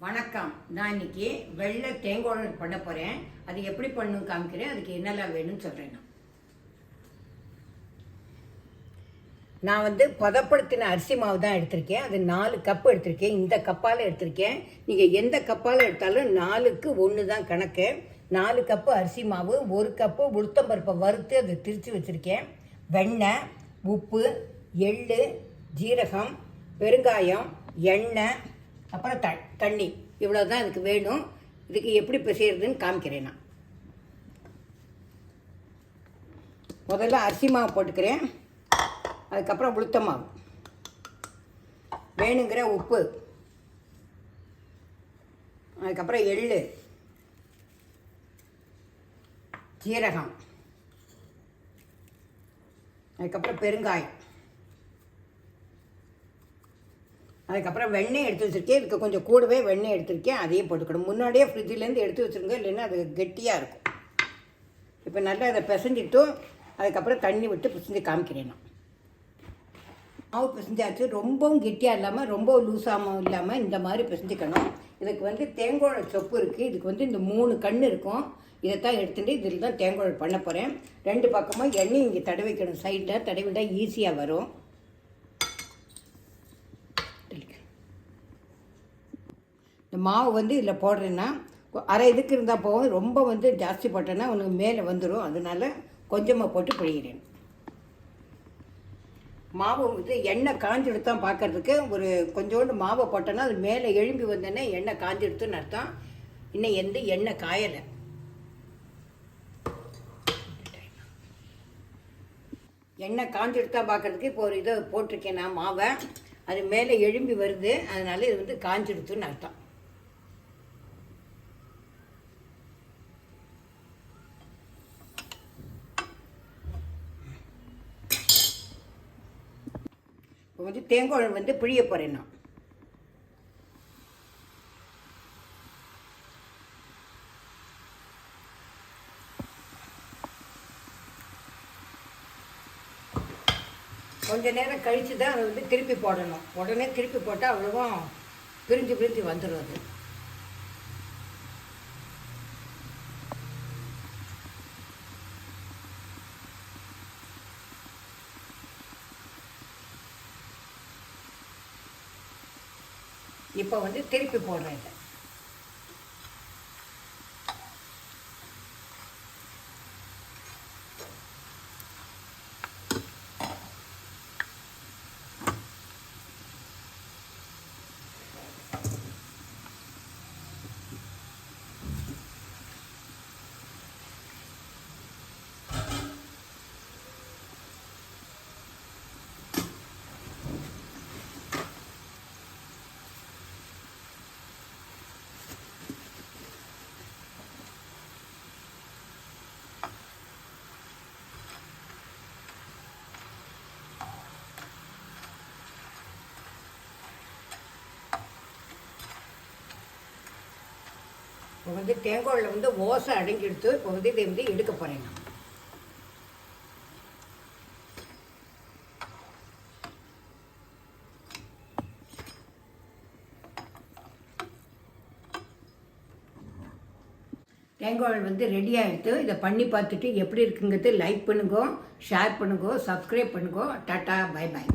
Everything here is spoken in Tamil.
வணக்கம். நான் இன்னைக்கு வெள்ளை தேங்காய் பண்ண போகிறேன். அது எப்படி பண்ணணும் காமிக்கிறேன். அதுக்கு என்னெல்லாம் வேணும்னு சொல்கிறேன். நான் பதப்படுத்தின அரிசி மாவு தான் எடுத்திருக்கேன். அது 4 கப்பு எடுத்திருக்கேன். இந்த கப்பால் எடுத்திருக்கேன். நீங்கள் எந்த கப்பால் எடுத்தாலும் 4க்கு 1 தான் கணக்கு. 4 கப்பு அரிசி மாவு, 1 கப்பு உளுத்தம்பருப்பை வறுத்து அதை திரித்து வச்சுருக்கேன். வெண்ணெய், உப்பு, எள்ளு, ஜீரகம், பெருங்காயம், எண்ணெய், அப்புறம் தண்ணி. இவ்வளோ தான் இதுக்கு வேணும். இதுக்கு எப்படி செய்கிறதுன்னு காமிக்கிறேன். நான் முதல்ல அரிசி மாவு போட்டுக்கிறேன். அதுக்கப்புறம் உளுத்த மாவு, வேணுங்கிற உப்பு, அதுக்கப்புறம் எள்ளு, ஜீரகம், அதுக்கப்புறம் பெருங்காயம், அதுக்கப்புறம் வெண்ணெய் எடுத்து வச்சுருக்கேன். இதுக்கு கொஞ்சம் கூடவே வெண்ணெய் எடுத்துருக்கேன். அதையும் போட்டுக்கணும். முன்னாடியே ஃப்ரிட்ஜிலேருந்து எடுத்து வச்சுருங்க, இல்லைன்னா அது கெட்டியாக இருக்கும். இப்போ நல்லா அதை பிசைஞ்சிட்டும் அதுக்கப்புறம் தண்ணி விட்டு பிசைஞ்சு காமிக்கிறேன். நான் மாவு பிசைஞ்சாச்சு. ரொம்பவும் கெட்டியாக இல்லாமல் ரொம்ப லூஸாகவும் இல்லாமல் இந்த மாதிரி பிசைஞ்சிக்கணும். இதுக்கு தேங்காய் சொப்பு இருக்குது. இதுக்கு இந்த 3 கண் இருக்கும். இதைத்தான் எடுத்துகிட்டு இதில் தான் தேங்காய் பண்ண போகிறேன். 2 பக்கமும் எண்ணெய் இங்கே தடவிக்கணும். சைடில் தடவிட்டால் ஈஸியாக வரும். இந்த மாவு இதில் போடுறேன்னா அரை இதுக்கு இருந்தால் போகும். ரொம்ப ஜாஸ்தி போட்டேன்னா உனக்கு மேலே வந்துடும். அதனால கொஞ்சமாக போட்டு பிழிகிறேன். மாவு எண்ணெய் காஞ்சிடுத்து தான் பார்க்குறதுக்கு. ஒரு கொஞ்சோண்டு மாவை போட்டோன்னா அது மேலே எழும்பி வந்தோன்னே எண்ணெய் காஞ்சிடுத்துன்னு அர்த்தம். இன்னும் எண்ணெய் காயலை. எண்ணெய் காஞ்சிடுத்தான் பார்க்குறதுக்கு இப்போ ஒரு இதை போட்டிருக்கேன் நான் மாவை. அது மேலே எழும்பி வருது. அதனால இது காஞ்சிடுத்துன்னு அர்த்தம். இப்போ தேங்காய் பிழிய போகிறேன். நான் கொஞ்ச நேரம் கழித்து தான் அதை திருப்பி போடணும். உடனே திருப்பி போட்டால் அவ்வளோவும் பிரிஞ்சு வந்துடும். அது இப்போ திருப்பி போடுறேன். இதை இப்போ தேங்காயில் ஓசை அடங்கிடுத்து. இப்போ இதை எடுக்க போகிறேன். நான் தேங்காய் ரெடி ஆகிடுத்து. இதை பண்ணி பார்த்துட்டு எப்படி இருக்குங்கிறது லைக் பண்ணுங்க, ஷேர் பண்ணுங்க, சப்ஸ்கிரைப் பண்ணுங்க. Tata, bye bye.